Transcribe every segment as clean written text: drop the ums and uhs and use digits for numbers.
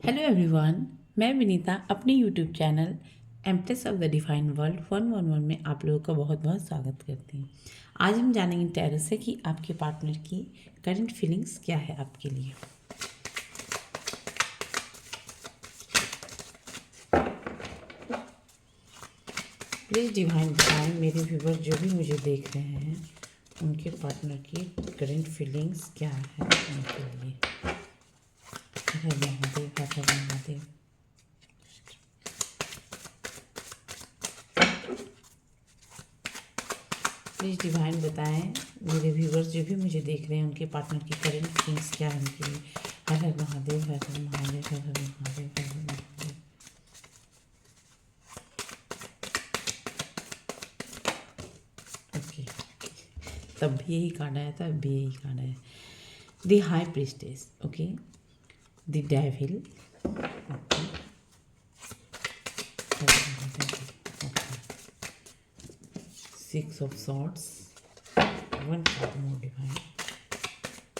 Hello everyone, मैं विनीता अपने YouTube channel empress of the define world 111 में आप लोगों का बहुत बहुत स्वागत करती हूँ। आज हम जानेंगे टैरो से कि आपके पार्टनर की करंट फीलिंग्स क्या है आपके लिए। प्लीज़ डिवाइन बताएं मेरे व्यूवर जो भी मुझे देख रहे हैं उनके पार्टनर की करंट फीलिंग्स क्या है उनके लिए। हर हर महादेव, हर हर महादेव। प्लीज़ डिवाइन बताएं मेरे व्यूवर्स जो भी मुझे देख रहे हैं उनके पार्टनर की करंट फीलिंग्स क्या है उनके लिए। हर हर महादेव, हर हर महादेव, हर हर महादेव, हर हर महादेव। ओके, तब भी यही कार्ड आया था, अब भी यही कार्ड आया। The high priestess, okay, the devil, okay, her her Mahadev, okay, six of swords, one card more divine,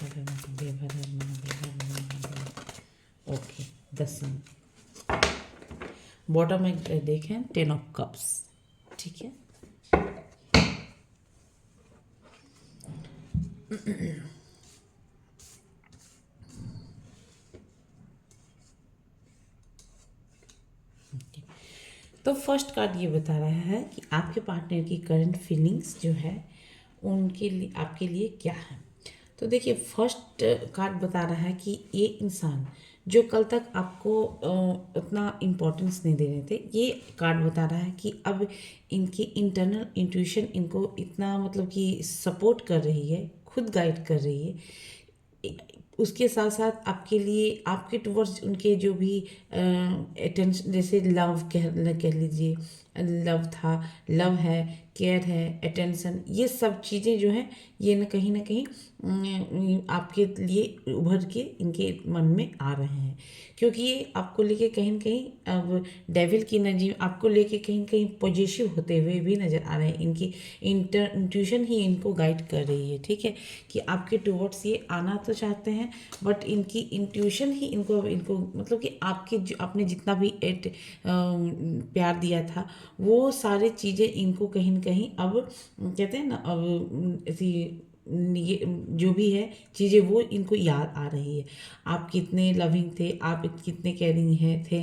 Har her Mahadev, her her Mahadev, her her Mahadev. Okay, the sun. Bottom में देखें 10 ऑफ कप्स, ठीक है। तो फर्स्ट कार्ड ये बता रहा है कि आपके पार्टनर की करंट फीलिंग्स जो है उनके लिए आपके लिए क्या है। तो देखिए, फर्स्ट कार्ड बता रहा है कि ये इंसान जो कल तक आपको उतना इम्पोर्टेंस नहीं दे रहे थे, ये कार्ड बता रहा है कि अब इनकी इंटरनल इंट्यूशन इनको इतना मतलब कि सपोर्ट कर रही है, खुद गाइड कर रही है। उसके साथ साथ आपके लिए आपके टुवर्ड्स उनके जो भी अटेंशन, जैसे लव कह लीजिए, लव था, लव है, केयर है, अटेंशन, ये सब चीज़ें जो हैं ये न कहीं आपके लिए उभर के इनके मन में आ रहे हैं, क्योंकि ये आपको लेके कहीं न कहीं अब डेविल की एनर्जी आपको लेके कहीं न कहीं पॉजिटिव होते हुए भी नज़र आ रहे हैं। इनकी इंट्यूशन ही इनको गाइड कर रही है, ठीक है, कि आपके टुवर्ड्स ये आना तो चाहते हैं, बट इनकी इंट्यूशन ही इनको इनको मतलब कि आपने जितना भी प्यार दिया था वो सारी चीज़ें इनको कहीं न कहीं अब कहते हैं ना, अब ऐसी ये जो भी है चीज़ें वो इनको याद आ रही है। आप कितने लविंग थे, आप कितने केयरिंग थे,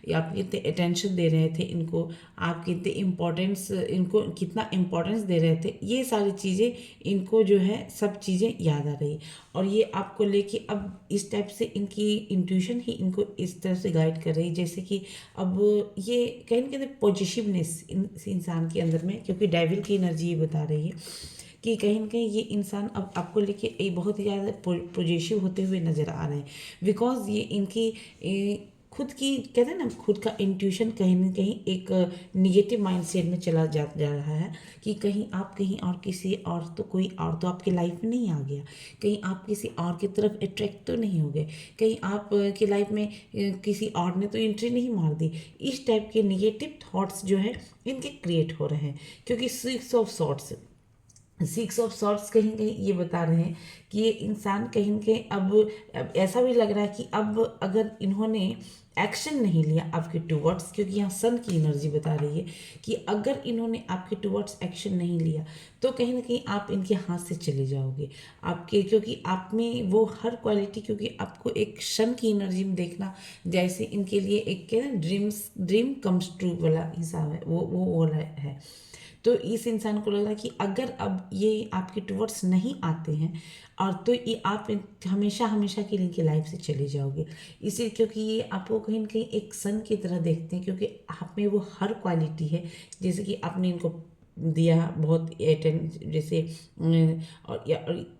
या आप कितने अटेंशन दे रहे थे इनको, आप कितने इम्पोर्टेंस इनको कितना इम्पोर्टेंस दे रहे थे, ये सारी चीज़ें इनको जो है सब चीज़ें याद आ रही है। और ये आपको लेके अब इस टाइप से इनकी इंट्यूशन ही इनको इस तरह से गाइड कर रही है, जैसे कि अब ये कहीं ना कहीं पॉजिटिवनेस इंसान के अंदर में, क्योंकि डेविल की एनर्जी ये बता रही है कि कहीं न कहीं ये इंसान अब आपको लेके एक बहुत ही ज़्यादा पॉजिटिव होते हुए नज़र आ रहे हैं, बिकॉज ये इनकी खुद की कहते हैं ना, खुद का इंट्यूशन कहीं न कहीं एक निगेटिव माइंडसेट में जा रहा है कि कहीं आप कहीं और किसी और तो कोई और तो आपकी लाइफ में नहीं आ गया, कहीं आप किसी और की तरफ अट्रैक्ट तो नहीं हो गए, कहीं आप की लाइफ में किसी और ने तो एंट्री नहीं मार दी। इस टाइप के निगेटिव थॉट्स जो है इनके क्रिएट हो रहे हैं, क्योंकि सिक्स ऑफ सॉर्ट्स कहीं कहीं ये बता रहे हैं कि ये इंसान कहीं न कहीं अब ऐसा भी लग रहा है कि अब अगर इन्होंने एक्शन नहीं लिया आपके टुवर्ड्स, क्योंकि यहाँ सन की एनर्जी बता रही है कि अगर इन्होंने आपके टुवर्ड्स एक्शन नहीं लिया तो कहीं ना कहीं आप इनके हाथ से चले जाओगे आपके, क्योंकि आप में वो हर क्वालिटी, क्योंकि आपको एक सन की एनर्जी में देखना जैसे इनके लिए एक क्या ड्रीम कम्स ट्रू वाला हिसाब है, वो वाला है। तो इस इंसान को लग रहा है कि अगर अब ये आपके टुवर्ड्स नहीं आते हैं और तो ये आप हमेशा हमेशा के लिए इनकी लाइफ से चले जाओगे, इसी क्योंकि ये आपको कहीं ना कहीं एक सन की तरह देखते हैं, क्योंकि आप में वो हर क्वालिटी है, जैसे कि आपने इनको दिया बहुत जैसे और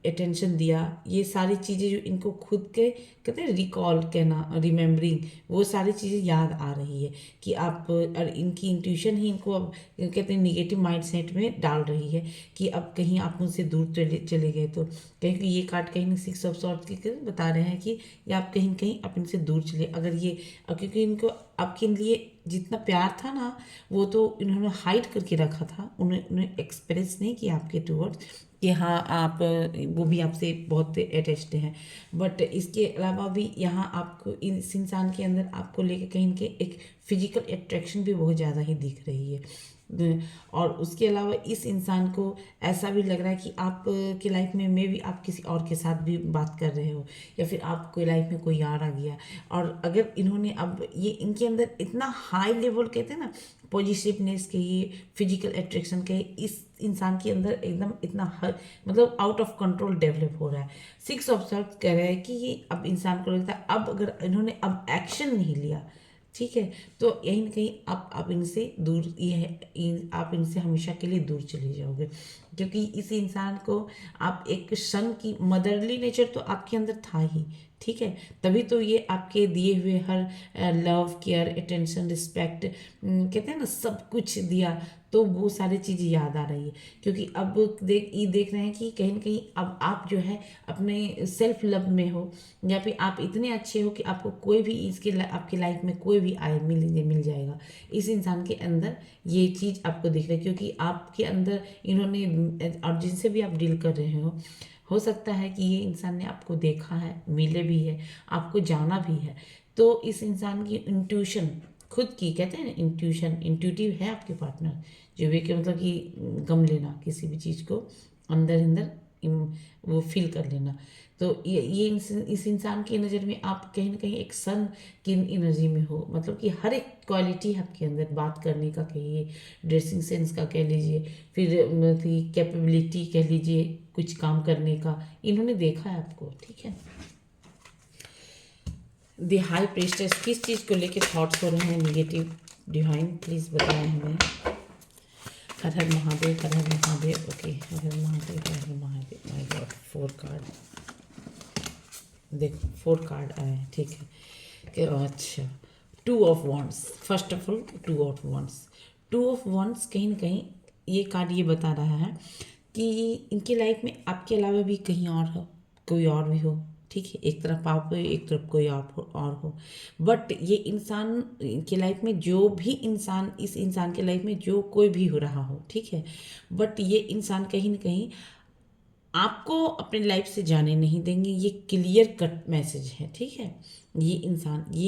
अटेंशन दिया, ये सारी चीज़ें जो इनको खुद के कहते हैं रिकॉल कहना, रिमेम्बरिंग, वो सारी चीज़ें याद आ रही है कि आप, और इनकी इंट्यूशन ही इनको अब कहते हैं निगेटिव माइंडसेट में डाल रही है कि अब कहीं आप मुझसे दूर चले गए तो कहीं ये कार्ड कहीं सिक्स ऑफ सॉर्ड्स की बता रहे हैं कि या आप कहीं कहीं आप इनसे दूर चले, अगर ये क्योंकि इनको आपके लिए जितना प्यार था ना वो तो इन्होंने हाइड करके रखा था, उन्हें एक्सप्रेस नहीं किया आपके टुवर्ड्स, कि हाँ आप वो भी आपसे बहुत अटैच्ड हैं, बट इसके अलावा भी यहाँ आपको इस इंसान के अंदर आपको लेके कहीं के एक फिजिकल अट्रैक्शन भी बहुत ज़्यादा ही दिख रही है। और उसके अलावा इस इंसान को ऐसा भी लग रहा है कि आप की लाइफ में मे भी आप किसी और के साथ भी बात कर रहे हो, या फिर आपको लाइफ में कोई यार आ गया, और अगर इन्होंने अब ये इनके अंदर इतना हाई लेवल कहते हैं ना पॉजिटिवनेस के, ये फिजिकल अट्रैक्शन के, इस इंसान के अंदर एकदम इतना मतलब आउट ऑफ कंट्रोल डेवलप हो रहा है। 6 ऑफ सॉर्ड्स कह रहे हैं कि ये अब इंसान को लगता है अब अगर इन्होंने अब एक्शन नहीं लिया, ठीक है, तो यहीं ना कहीं आप इनसे दूर, आप इनसे हमेशा के लिए दूर चले जाओगे, क्योंकि इस इंसान को आप एक सन की मदरली नेचर तो आपके अंदर था ही, ठीक है, तभी तो ये आपके दिए हुए हर लव केयर अटेंशन रिस्पेक्ट कहते हैं ना सब कुछ दिया, तो वो सारी चीज़ें याद आ रही है, क्योंकि अब देख रहे हैं कि कहीं ना कहीं अब आप जो है अपने सेल्फ लव में हो, या फिर आप इतने अच्छे हो कि आपको कोई भी आपकी लाइफ में कोई भी आए मिल जाएगा। इस इंसान के अंदर ये चीज़ आपको दिख रही है, क्योंकि आपके अंदर इन्होंने, और जिनसे भी आप डील कर रहे हो सकता है कि ये इंसान ने आपको देखा है, मिले भी है, आपको जाना भी है, तो इस इंसान की इंट्यूशन खुद की कहते हैं ना, इंट्यूटिव है आपके पार्टनर, जो भी कि मतलब कि गम लेना किसी भी चीज़ को अंदर अंदर वो फील कर लेना। तो ये इस इंसान की नज़र में आप कहीं ना कहीं एक सन की एनर्जी में हो, मतलब कि हर एक क्वालिटी है आपके अंदर, बात करने का कहिए, ड्रेसिंग सेंस का कह लीजिए, फिर मतलब कैपेबिलिटी कह लीजिए, कुछ काम करने का, इन्होंने देखा है आपको, ठीक है। द हाई प्रीस्टेस किस चीज़ को लेके थॉट्स हो रहे हैं निगेटिव, डिवाइन प्लीज़ बताएं हमें। हर हर महादेव, हर हर Mahadev, okay, her her Mahadev, her her Mahadev. My God, 4 card, देखो 4 कार्ड आए हैं, ठीक है कि अच्छा 2 of wands, first of all 2 of wands, 2 of wands कहीं ना कहीं ये कार्ड ये बता रहा है कि इनकी लाइफ में आपके अलावा भी कहीं और हो, कोई और भी हो, ठीक है, एक तरफ आप हो, एक तरफ कोई और हो, बट ये इंसान की लाइफ में जो भी इंसान, इस इंसान के लाइफ में जो कोई भी हो रहा हो, ठीक है, बट ये इंसान कहीं ना कहीं आपको अपने लाइफ से जाने नहीं देंगे, ये क्लियर कट मैसेज है, ठीक है। ये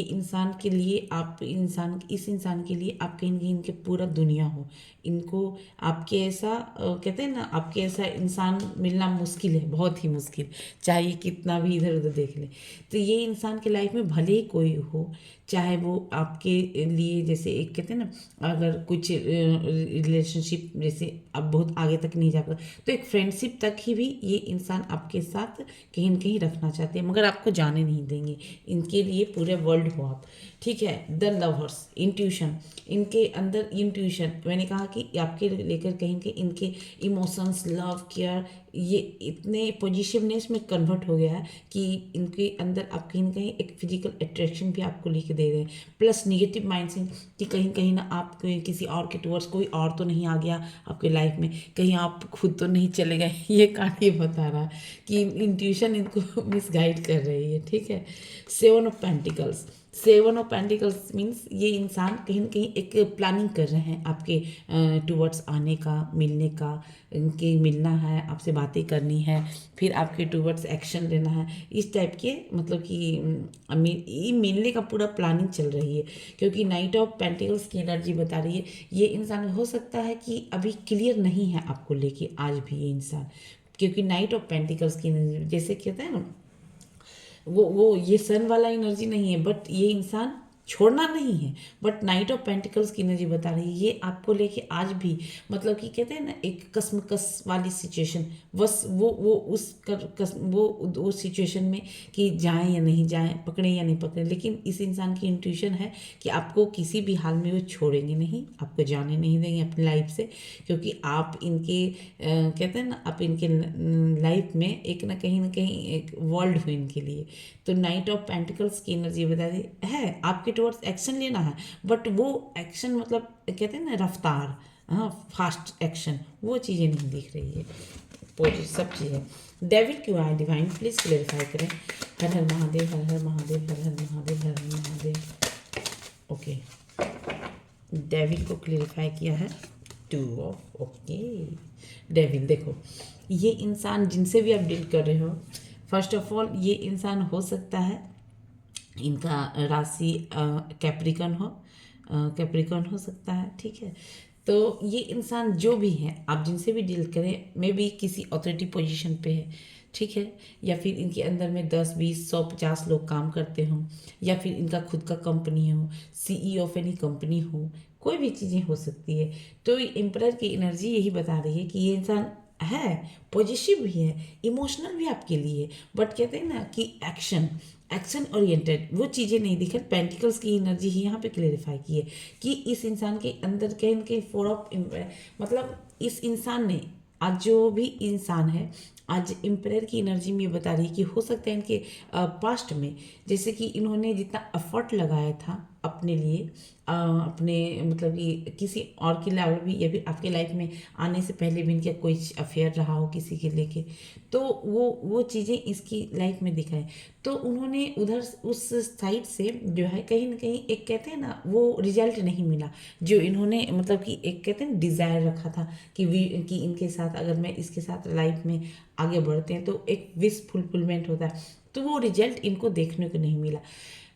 इंसान के लिए आप इस इंसान के लिए आप कहीं ना कहीं इनके पूरा दुनिया हो, इनको आपके ऐसा कहते हैं ना, आपके ऐसा इंसान मिलना मुश्किल है, बहुत ही मुश्किल, चाहे ये कितना भी इधर उधर देख ले, तो ये इंसान की लाइफ में भले ही कोई हो, चाहे वो आपके लिए जैसे एक कहते हैं ना, अगर कुछ रिलेशनशिप जैसे अब बहुत आगे तक नहीं जा पाता, तो एक फ्रेंडशिप तक ही भी ये इंसान आपके साथ कहीं ना कहीं रखना चाहते हैं, मगर आपको जाने नहीं देंगे, इनके लिए पूरे वर्ल्ड हो आप, ठीक है। द लवर्स, इंट्यूशन, इनके अंदर इंट्यूशन, मैंने कहा कि आपके लेकर कहीं के इनके इमोशंस, लव केयर, ये इतने पॉजिटिवनेस में कन्वर्ट हो गया है कि इनके अंदर आप कहीं ना कहीं एक फिजिकल अट्रैक्शन भी आपको लेके दे रहे हैं, प्लस निगेटिव माइंडसेट कि कहीं कहीं ना आप किसी और के टूवर्ड्स कोई और तो नहीं आ गया आपके लाइफ में, कहीं आप खुद तो नहीं चले गए, ये कहानी ये बता रहा है कि इंट्यूशन इनको मिसगाइड कर रही है, ठीक है। 7 of pentacles, 7 of pentacles means ये इंसान कहीं ना कहीं एक प्लानिंग कर रहे हैं आपके टूवर्ड्स आने का, मिलने का, इनके मिलना है, आपसे बातें करनी है, फिर आपके टूवर्ड्स एक्शन लेना है, इस टाइप के मतलब कि ये मिलने का पूरा प्लानिंग चल रही है, क्योंकि नाइट ऑफ पेंटिकल्स की एनर्जी बता रही है ये इंसान हो सकता है कि अभी क्लियर नहीं है आपको लेके आज भी ये इंसान, क्योंकि नाइट ऑफ पेंटिकल्स की एनर्जी जैसे कहते हैं ना, वो ये सन वाला एनर्जी नहीं है, बट ये इंसान छोड़ना नहीं है, बट नाइट ऑफ पेंटिकल्स की एनर्जी बता रही है ये आपको लेके आज भी मतलब कि कहते हैं ना एक कसमकस वाली सिचुएशन, बस वो उस वो सिचुएशन में कि जाएं या नहीं जाएं, पकड़ें या नहीं पकड़ें, लेकिन इस इंसान की इंट्यूशन है कि आपको किसी भी हाल में वो छोड़ेंगे नहीं, आपको जाने नहीं देंगे अपनी लाइफ से, क्योंकि आप इनके कहते हैं ना, आप इनके लाइफ में एक ना कहीं एक वर्ल्ड हो इनके लिए। तो नाइट ऑफ पेंटिकल्स की एनर्जी बता दी है आपके टुवर्ड्स एक्शन लेना है, बट वो एक्शन मतलब कहते हैं ना रफ्तार, हाँ फास्ट एक्शन, वो चीज़ें नहीं दिख रही है, सब चीज़ें। डेविल क्यों आए डिवाइन प्लीज़ क्लेरिफाई करें। हर हर महादेव, हर हर महादेव, हर हर महादेव, हर हर महादेव। ओके, डेविल को क्लेरिफाई किया है 2 ऑफ, ओके। डेविल देखो ये इंसान जिनसे भी आप डील कर रहे हो, फर्स्ट ऑफ ऑल ये इंसान हो सकता है इनका राशि कैप्रिकॉन हो सकता है, ठीक है। तो ये इंसान जो भी है, आप जिनसे भी डील करें, मे बी किसी अथॉरिटी पोजीशन पे है, ठीक है, या फिर इनके अंदर में 10 20 100 50 लोग काम करते हों, या फिर इनका खुद का कंपनी हो, सीईओ ऑफ एनी कंपनी हो, कोई भी चीज़ें हो सकती है। तो एम्परर की एनर्जी यही बता रही है कि ये इंसान है, पॉजिटिव भी है, इमोशनल भी आपके लिए, बट कहते हैं ना कि एक्शन ओरिएंटेड वो चीज़ें नहीं दिख रही। पेंटिकल्स की एनर्जी ही यहाँ पे क्लेरिफाई की है कि इस इंसान के अंदर कहीं न कहीं फोर ऑफ, मतलब इस इंसान ने, आज जो भी इंसान है, आज एम्परर की एनर्जी में ये बता रही है कि हो सकता है इनके पास्ट में, जैसे कि इन्होंने जितना एफर्ट लगाया था अपने लिए, अपने मतलब कि किसी और के अलावा भी, या फिर आपके लाइफ में आने से पहले भी इनका कोई अफेयर रहा हो किसी के लेके, तो वो चीज़ें इसकी लाइफ में दिखाए, तो उन्होंने उधर उस साइड से जो है कहीं ना कहीं एक कहते हैं ना वो रिजल्ट नहीं मिला जो इन्होंने मतलब कि एक कहते हैं डिज़ायर रखा था कि इनके साथ अगर मैं इसके साथ लाइफ में आगे बढ़ते हैं तो एक विश फुलफिलमेंट होता है, तो वो रिजल्ट इनको देखने को नहीं मिला।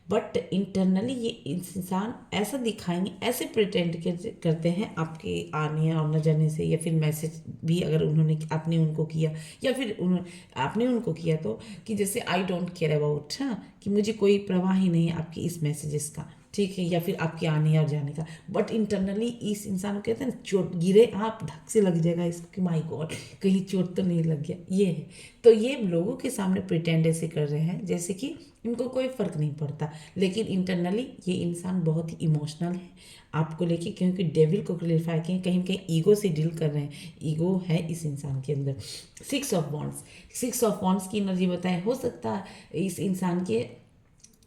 बट इंटरनली ये इंसान ऐसा दिखाएंगे, ऐसे प्रिटेंड करते हैं आपके आने और न जाने से, या फिर मैसेज भी अगर उन्होंने आपने उनको किया, या फिर आपने उनको किया, तो कि जैसे आई डोंट केयर अबाउट, हाँ, कि मुझे कोई परवाह ही नहीं है आपकी इस मैसेजेस का, ठीक है, या फिर आपके आने और जाने का। बट इंटरनली इस इंसान को कहते हैं ना, चोट गिरे आप धक से लग जाएगा इसको कि माई गॉड कहीं चोट तो नहीं लग गया, ये है। तो ये लोगों के सामने प्रिटेंड ऐसे कर रहे हैं जैसे कि इनको कोई फर्क नहीं पड़ता, लेकिन इंटरनली ये इंसान बहुत ही इमोशनल है आपको लेके, क्योंकि डेविल को क्लेरिफाई किए कहीं ना कहीं ईगो से डील कर रहे हैं, ईगो है इस इंसान के अंदर। 6 ऑफ वॉन्ड्स की एनर्जी बताएं, हो सकता है इस इंसान के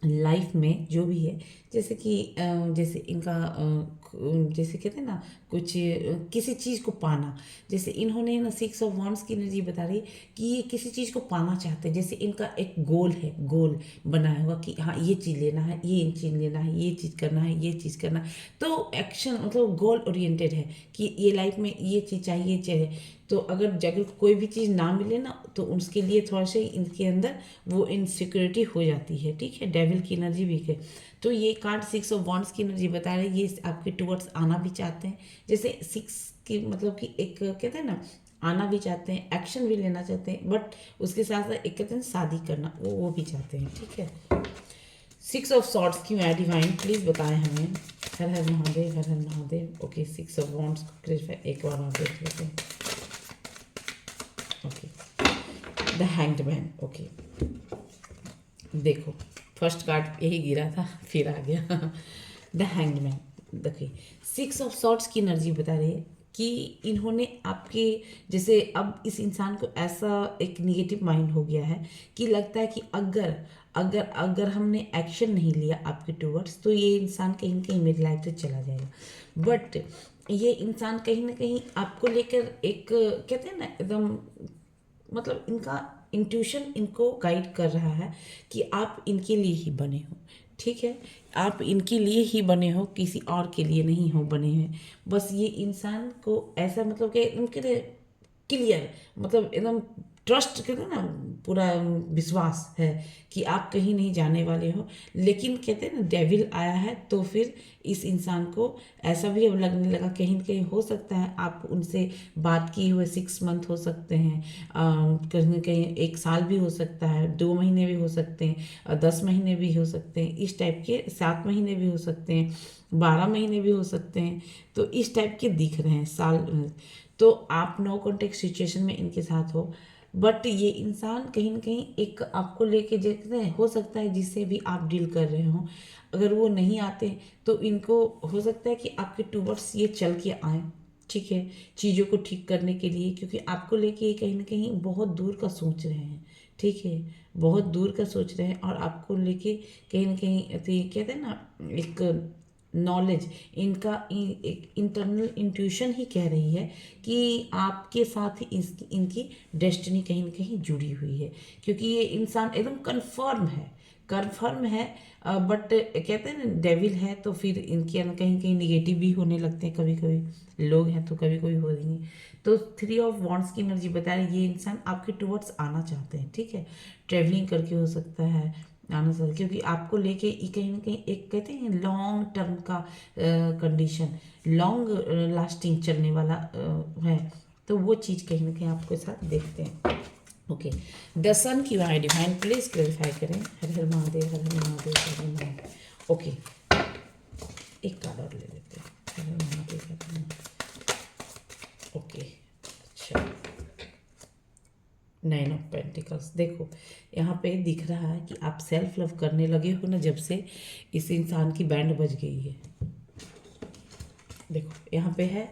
लाइफ में जो भी है, जैसे कि जैसे इनका जैसे कहते हैं ना कुछ किसी चीज़ को पाना, जैसे इन्होंने ना 6 ऑफ वॉन्ड्स की एनर्जी बता रही है कि ये किसी चीज़ को पाना चाहते हैं, जैसे इनका एक गोल है, गोल बनाया होगा कि हाँ ये चीज़ लेना है, ये चीज़ लेना है, ये चीज़ करना है, ये चीज़ करना है, तो एक्शन मतलब गोल ओरिएंटेड है कि ये लाइफ में ये चीज़ चाहिए। तो अगर कोई भी चीज़ ना मिले ना, तो उसके लिए थोड़ा सा इनके अंदर वो इनसिक्योरिटी हो जाती है, ठीक है, डेविल की एनर्जी भी है। तो ये कार्ड 6 ऑफ वॉन्ड्स की एनर्जी बता रहे हैं, ये आपके टुवर्ड्स आना भी चाहते हैं, जैसे 6 की मतलब कि एक कहते हैं ना आना भी चाहते हैं, एक्शन भी लेना चाहते हैं, बट उसके साथ साथ एक कहते हैं शादी करना वो भी चाहते हैं, ठीक है। 6 ऑफ सॉर्ड्स क्यों है डिवाइन, प्लीज़ बताएं हमें। हर हर महादेव, हर हर महादेव। ओके, 6 ऑफ वॉन्ड्स को क्लियर एक बार और देख लेते हैं। Okay, the hanged man. Okay, देखो फर्स्ट कार्ड यही गिरा था फिर आ गया द हैंग्ड मैन। देखिए 6 ऑफ सॉर्ड्स की एनर्जी बता रही है कि इन्होंने आपके जैसे अब इस इंसान को ऐसा एक निगेटिव माइंड हो गया है कि लगता है कि अगर अगर अगर हमने एक्शन नहीं लिया आपके टूवर्ड्स, तो ये इंसान कहीं ना कहीं मेरी लाइफ से चला जाएगा। बट ये इंसान कहीं ना कहीं आपको लेकर एक कहते हैं ना एकदम मतलब इनका इंट्यूशन इनको गाइड कर रहा है कि आप इनके लिए ही बने हो, ठीक है, आप इनके लिए ही बने हो, किसी और के लिए नहीं हो बने हैं। बस ये इंसान को ऐसा मतलब कि इनके लिए क्लियर मतलब एकदम ट्रस्ट कहते हैं ना, पूरा विश्वास है कि आप कहीं नहीं जाने वाले हो। लेकिन कहते हैं ना डेविल आया है, तो फिर इस इंसान को ऐसा भी अब लगने लगा कहीं ना कहीं हो सकता है आप उनसे बात किए हुए 6 मंथ हो सकते हैं, कहीं ना कहीं 1 साल भी हो सकता है, 2 महीने भी हो सकते हैं, 10 महीने भी हो सकते हैं, इस टाइप के 7 महीने भी हो सकते हैं, 12 महीने भी हो सकते हैं। तो इस टाइप के दिख रहे हैं साल। तो आप नो कॉन्टेक्ट सिचुएशन में इनके साथ हो, बट ये इंसान कहीं ना कहीं एक आपको लेके देखते हैं, हो सकता है जिससे भी आप डील कर रहे हो, अगर वो नहीं आते तो इनको हो सकता है कि आपके टूवर्ड्स ये चल के आए, ठीक है, चीज़ों को ठीक करने के लिए, क्योंकि आपको लेके कहीं ना कहीं बहुत दूर का सोच रहे हैं, ठीक है, बहुत दूर का सोच रहे हैं, और आपको लेके कहीं ना कहीं कहते हैं ना एक नॉलेज, इनका एक इंटरनल इंट्यूशन ही कह रही है कि आपके साथ ही इनकी डेस्टिनी कहीं ना कहीं जुड़ी हुई है, क्योंकि ये इंसान एकदम कंफर्म है कन्फर्म है, बट कहते हैं ना डेविल है, तो फिर इनके अंदर कहीं कहीं निगेटिव भी होने लगते हैं, कभी कभी लोग हैं तो कभी कभी हो देंगे। तो 3 ऑफ वॉन्ड्स की एनर्जी बता रही है ये इंसान आपके टुवर्ड्स आना चाहते हैं, ठीक है, ट्रेवलिंग करके हो सकता है आना चाहिए, क्योंकि आपको लेके ये कहीं ना कहीं एक कहते हैं लॉन्ग टर्म का कंडीशन, लॉन्ग लास्टिंग चलने वाला है, तो वो चीज़ कहीं ना कहीं आपके साथ देखते हैं। ओके, द सन की वाई डिवाइन प्लीज क्लेरिफाई करें। हर हर महादेव, हर हर महादेव, हर हर महादेव। ओके, एक कार्ड और ले लेते हैं। हर हर महादेव, हर हर महादेव। ओके, अच्छा, 9 ऑफ पेंटिकल्स। देखो यहाँ पे दिख रहा है कि आप सेल्फ लव करने लगे हो ना, जब से इस इंसान की बैंड बज गई है। देखो यहाँ पे है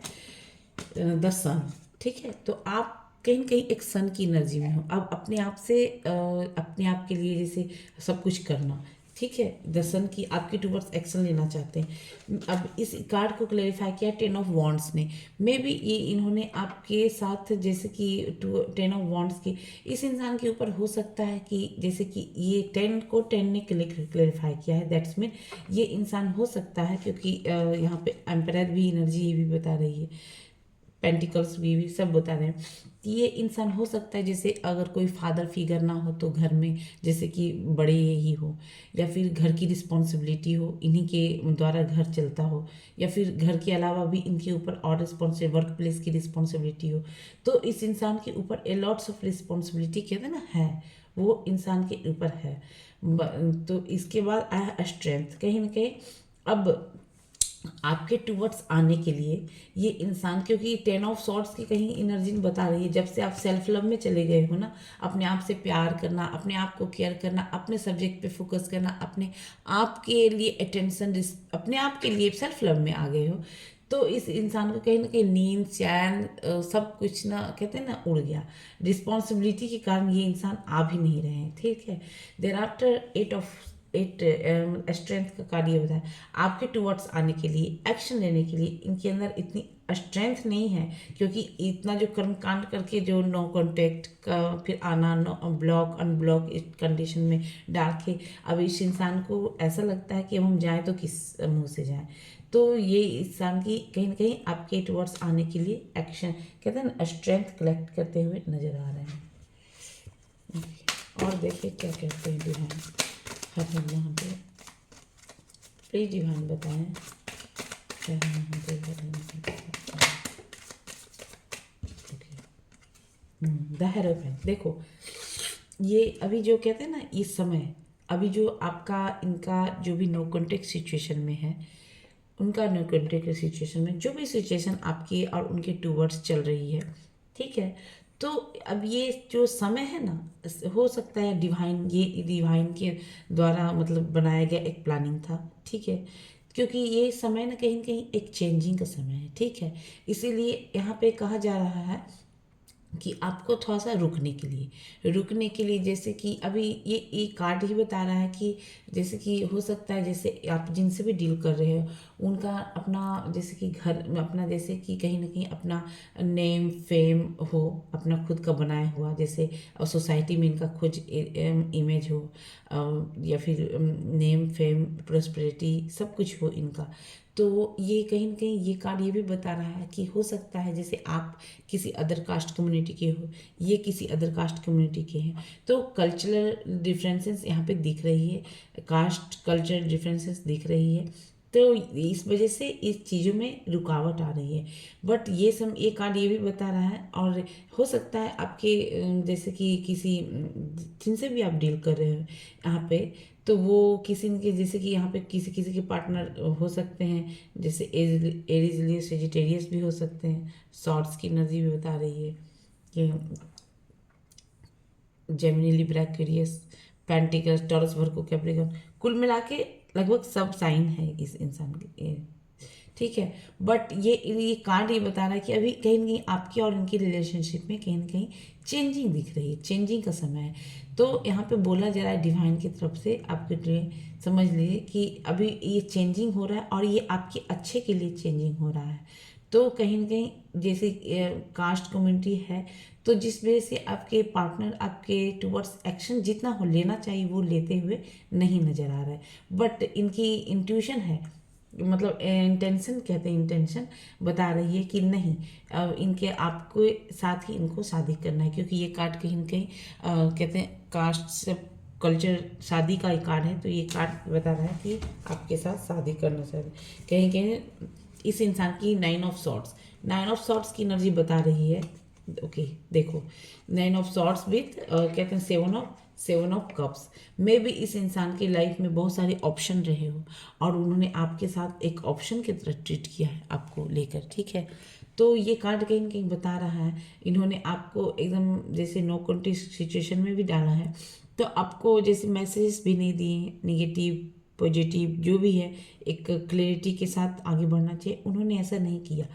द सन, ठीक है, तो आप कहीं न कहीं एक सन की एनर्जी में हो। अब अपने आप से अपने आप के लिए जैसे सब कुछ करना, ठीक है, द सन की आपके टूवर्ड्स एक्शन लेना चाहते हैं। अब इस कार्ड को क्लेरिफाई किया 10 ऑफ वॉन्ड्स ने, मे बी ये इन्होंने आपके साथ जैसे कि 10 ऑफ वॉन्ड्स की इस इंसान के ऊपर हो सकता है कि जैसे कि ये 10 ने क्लेरिफाई किया है, दैट्स मीन ये इंसान हो सकता है, क्योंकि यहाँ पे एम्परर भी एनर्जी ये भी बता रही है, पेंटिकल्स भी सब बता रहे हैं। ये इंसान हो सकता है जैसे अगर कोई फादर फिगर ना हो तो घर में जैसे कि बड़े ही हो, या फिर घर की रिस्पॉन्सिबिलिटी हो, इन्हीं के द्वारा घर चलता हो, या फिर घर के अलावा भी इनके ऊपर और रिस्पॉन्सिबिलिटी, वर्क प्लेस की रिस्पॉन्सिबिलिटी हो, तो इस इंसान के ऊपर ए लॉट्स ऑफ रिस्पॉन्सिबिलिटी कहते हैं ना, है वो इंसान के ऊपर है। तो इसके बाद आया स्ट्रेंथ, कहीं ना कहीं अब आपके टूवर्ड्स आने के लिए ये इंसान, क्योंकि 10 ऑफ सॉर्ड्स की कहीं एनर्जी बता रही है, जब से आप सेल्फ लव में चले गए हो ना, अपने आप से प्यार करना, अपने आप को केयर करना, अपने सब्जेक्ट पे फोकस करना, अपने आप के लिए अटेंशन, अपने आप के लिए सेल्फ लव में आ गए हो, तो इस इंसान को कहीं ना कहीं नींद चैन सब कुछ ना कहते हैं ना उड़ गया, रिस्पॉन्सिबिलिटी के कारण ये इंसान आ भी नहीं रहे हैं, ठीक है। देर आफ्टर 8 स्ट्रेंथ का कार्य होता है आपके टुवर्ड्स आने के लिए, एक्शन लेने के लिए इनके अंदर इतनी स्ट्रेंथ नहीं है, क्योंकि इतना जो कर्म कांड करके जो नो कांटेक्ट का फिर आना, नो ब्लॉक अनब्लॉक इस कंडीशन में डाल के, अब इस इंसान को ऐसा लगता है कि अब हम जाएँ तो किस मुंह से जाएँ, तो ये इंसान की कहीं ना कहीं आपके टुवर्ड्स आने के लिए एक्शन कहते हैं ना स्ट्रेंथ कलेक्ट करते हुए नजर आ रहे हैं। और देखिए क्या कहते हैं divine, Har her Mahadev, please divine बताएं, हर हर महादेव, हर हर महादेव। द हेरोफेंट, देखो ये अभी जो कहते हैं ना इस समय, अभी जो आपका इनका जो भी नो कॉन्टेक्ट सिचुएशन में है, उनका नो कॉन्टेक्ट सिचुएशन में जो भी सिचुएशन आपकी और उनके टूवर्ड्स चल रही है, ठीक है, तो अब ये जो समय है ना, हो सकता है डिवाइन, ये डिवाइन के द्वारा मतलब बनाया गया एक प्लानिंग था, ठीक है, क्योंकि ये समय ना कहीं एक चेंजिंग का समय है, ठीक है, इसीलिए यहाँ पे कहा जा रहा है कि आपको थोड़ा सा रुकने के लिए जैसे कि अभी ये कार्ड ही बता रहा है कि जैसे कि हो सकता है जैसे आप जिनसे भी डील कर रहे हो उनका अपना जैसे कि घर में अपना जैसे कि कहीं ना कहीं अपना नेम फेम हो, अपना खुद का बनाया हुआ, जैसे सोसाइटी में इनका खुद इमेज हो, या फिर नेम फेम प्रोस्पेरिटी सब कुछ हो इनका, तो ये कहीं ना कहीं ये कार्ड ये भी बता रहा है कि हो सकता है जैसे आप किसी अदर कास्ट कम्युनिटी के हो, ये किसी अदर कास्ट कम्युनिटी के हैं, तो कल्चरल डिफरेंसेस यहाँ पे दिख रही है, कास्ट कल्चरल डिफरेंसेस दिख रही है, तो इस वजह से इस चीज़ों में रुकावट आ रही है। बट ये कार्ड ये भी बता रहा है, और हो सकता है आपके जैसे कि किसी जिनसे भी आप डील कर रहे हो यहाँ पे, तो वो किसी के जैसे कि यहाँ पे किसी किसी के पार्टनर हो सकते हैं, जैसे एरिज वेजिटेरियस भी हो सकते हैं, शॉर्ट्स की एनर्जी भी बता रही है कि Gemini Libra Aquarius pentacles Taurus Virgo Capricorn, कुल मिला के लगभग सब साइन है इस इंसान के, ठीक है। बट ये कार्ड ये बता रहा है कि अभी कहीं ना कहीं आपकी और इनकी रिलेशनशिप में कहीं ना कहीं चेंजिंग दिख रही है, चेंजिंग का समय है, तो यहाँ पे बोला जा रहा है डिवाइन की तरफ से आपके लिए, समझ लीजिए कि अभी ये चेंजिंग हो रहा है और ये आपके अच्छे के लिए चेंजिंग हो रहा है, तो कहीं ना कहीं जैसे कास्ट कम्युनिटी है, तो जिस वजह से आपके पार्टनर आपके टुवर्ड्स एक्शन जितना हो लेना चाहिए वो लेते हुए नहीं नज़र आ रहा है। बट इनकी इंट्यूशन है, मतलब इंटेंशन कहते हैं, इंटेंशन बता रही है कि नहीं, इनके आपको साथ ही इनको शादी करना है, क्योंकि ये कार्ड कहीं ना कहीं कहते हैं कास्ट से कल्चर शादी का एक कार्ड है, तो ये कार्ड बता रहा है कि आपके साथ शादी करना चाहते हैं। कहीं कहीं इस इंसान की 9 ऑफ सॉर्ट्स की एनर्जी बता रही है। ओके देखो, 9 ऑफ सॉर्ट्स विथ कहते हैं 7 ऑफ कप्स में भी इस इंसान की लाइफ में बहुत सारे ऑप्शन रहे हो और उन्होंने आपके साथ एक ऑप्शन की तरह ट्रीट किया है आपको लेकर, ठीक है। तो ये कार्ड कहीं कहीं बता रहा है इन्होंने आपको एकदम जैसे नो कॉन्टेक्स्ट सिचुएशन में भी डाला है, तो आपको जैसे मैसेजेस भी नहीं दिए, निगेटिव पॉजिटिव जो भी है, एक क्लैरिटी के साथ आगे बढ़ना चाहिए, उन्होंने ऐसा नहीं किया।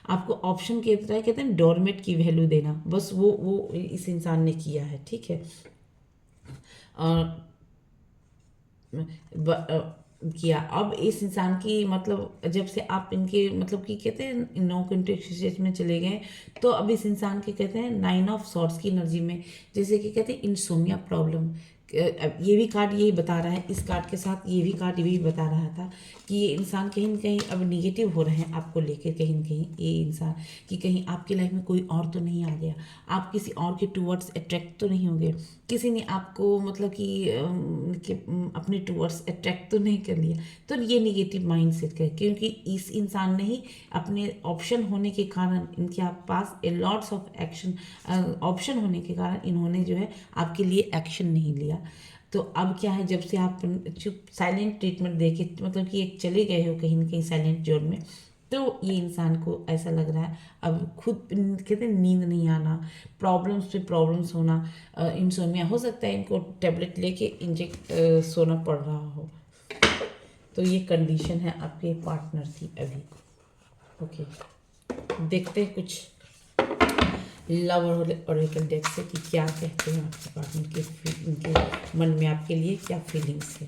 आपको ऑप्शन की तरह कहते हैं डोरमेट की वैल्यू देना, बस वो इस इंसान ने किया है, ठीक है। और किया अब इस इंसान की मतलब जब से आप इनके मतलब कि कहते हैं नो कॉन्टेक्ट स्टेज में चले गए, तो अब इस इंसान के कहते हैं 9 ऑफ सॉर्ट्स की एनर्जी में जैसे कि कहते हैं इंसोमिया प्रॉब्लम, ये भी कार्ड यही बता रहा है, इस कार्ड के साथ ये भी कार्ड ये भी बता रहा था कि ये इंसान कहीं न कहीं अब निगेटिव हो रहे हैं आपको लेकर, कहीं न कहीं ये इंसान कि कहीं आपकी लाइफ में कोई और तो नहीं आ गया, आप किसी और के टूवर्ड्स अट्रैक्ट तो नहीं हो गए, किसी ने आपको मतलब कि अपने टूवर्ड्स अट्रैक्ट तो नहीं कर लिया, तो ये निगेटिव माइंड सेट है, क्योंकि इस इंसान ने ही अपने ऑप्शन होने के कारण, इनके पास a lots of action option होने के कारण इन्होंने जो है आपके लिए एक्शन नहीं लिया। तो अब क्या है, जब से आप चुप साइलेंट ट्रीटमेंट देके मतलब कि एक चले गए हो कहीं ना कहीं साइलेंट जोन में, तो ये इंसान को ऐसा लग रहा है अब खुद कहते हैं नींद नहीं आना, प्रॉब्लम्स पे प्रॉब्लम्स होना, इंसोमिया हो सकता है इनको टैबलेट लेके इंजेक्ट सोना पड़ रहा हो, तो ये कंडीशन है आपके पार्टनर की अभी। ओके देखते हैं कुछ लव ओरेकल डेक से कि क्या कहते हैं आपके पार्टनर के इनके मन में आपके लिए क्या फीलिंग्स है।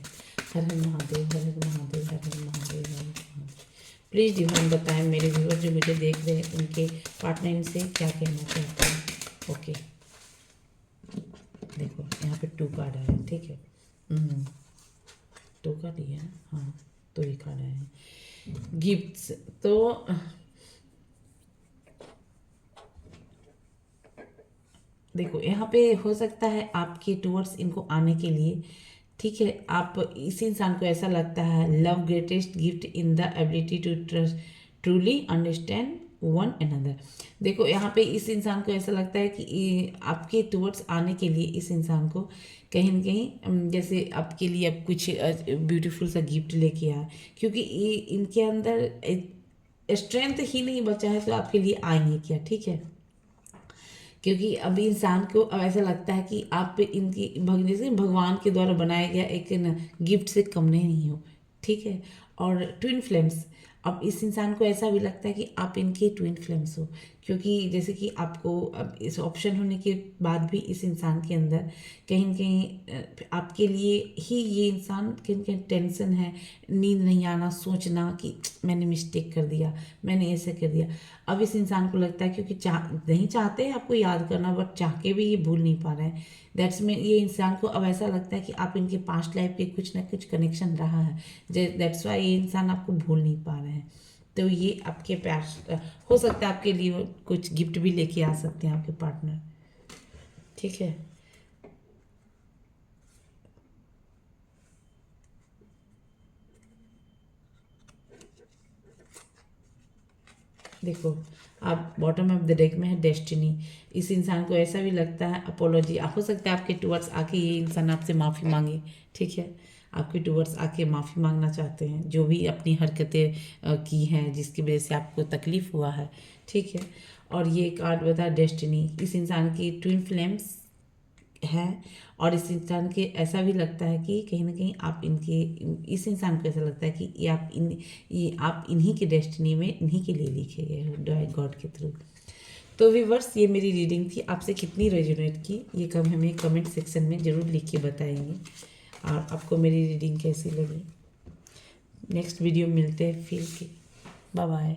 हर हर महादेव, हर हर महादेव, हर हर महादेव, हर हर महादेव। प्लीज़ डिवाइन बताएं मेरे व्यूअर जो मुझे देख रहे हैं उनके पार्टनर इनसे क्या कहना चाहते हैं। ओके देखो यहाँ पे 2 कार्ड आए हैं, ठीक है। 2 कार्ड ही है ना, हाँ 2 ही कार्ड आए हैं। गिफ्ट्स तो देखो यहाँ पे हो सकता है आपके टूवर्ड्स इनको आने के लिए, ठीक है, आप इस इंसान को ऐसा लगता है love greatest gift in the ability to trust truly understand one another. देखो यहाँ पे इस इंसान को ऐसा लगता है कि आपके टूवर्ड्स आने के लिए इस इंसान को कहीं न कहीं जैसे आपके लिए अब कुछ ब्यूटीफुल सा गिफ्ट लेके आए, क्योंकि ये इनके अंदर स्ट्रेंथ ही नहीं बचा है, तो आपके लिए आएंगे क्या, ठीक है। क्योंकि अभी इंसान को अब ऐसा लगता है कि आप इनकी जैसे भगवान के द्वारा बनाया गया एक गिफ्ट से कम नहीं हो, ठीक है। और ट्विन फ्लेम्स, अब इस इंसान को ऐसा भी लगता है कि आप इनके ट्विन फ्लेम्स हो, क्योंकि जैसे कि आपको अब इस ऑप्शन होने के बाद भी इस इंसान के अंदर कहीं न कहीं आपके लिए ही ये इंसान कहीं कहीं टेंशन है, नींद नहीं आना, सोचना कि मैंने मिस्टेक कर दिया, मैंने ऐसे कर दिया। अब इस इंसान को लगता है क्योंकि नहीं चाहते हैं आपको याद करना, बट चाह के भी ये भूल नहीं पा रहे हैं। दैट्स मीन ये इंसान को अब ऐसा लगता है कि आप इनके पास्ट लाइफ के कुछ ना कुछ कनेक्शन रहा है, दैट्स वाई ये इंसान आपको भूल नहीं पा रहे हैं। तो ये आपके प्यार हो सकता है आपके लिए कुछ गिफ्ट भी लेके आ सकते हैं आपके पार्टनर, ठीक है। देखो आप बॉटम ऑफ द डेक में है डेस्टिनी, इस इंसान को ऐसा भी लगता है अपोलॉजी, हो सकता है आपके टूवर्ड्स आके ये इंसान आपसे माफ़ी मांगे, ठीक है, आपके टूवर्ड्स आके माफ़ी मांगना चाहते हैं जो भी अपनी हरकतें की हैं जिसकी वजह से आपको तकलीफ़ हुआ है, ठीक है। और ये कार्ड बता डेस्टिनी, इस इंसान की ट्विन फ्लेम्स है, और इस इंसान के ऐसा भी लगता है कि कहीं ना कहीं आप इनके इस इंसान को ऐसा लगता है कि ये आप इन्हीं के डेस्टिनी में इन्हीं के लिए लिखे गए हो डाय गॉड के थ्रू। तो व्यूअर्स ये मेरी रीडिंग थी, आपसे कितनी रेजोनेट की ये हमें कमेंट सेक्शन में ज़रूर लिख के बताएंगे, और आपको मेरी रीडिंग कैसी लगी। नेक्स्ट वीडियो मिलते हैं फिर के, बाय बाय।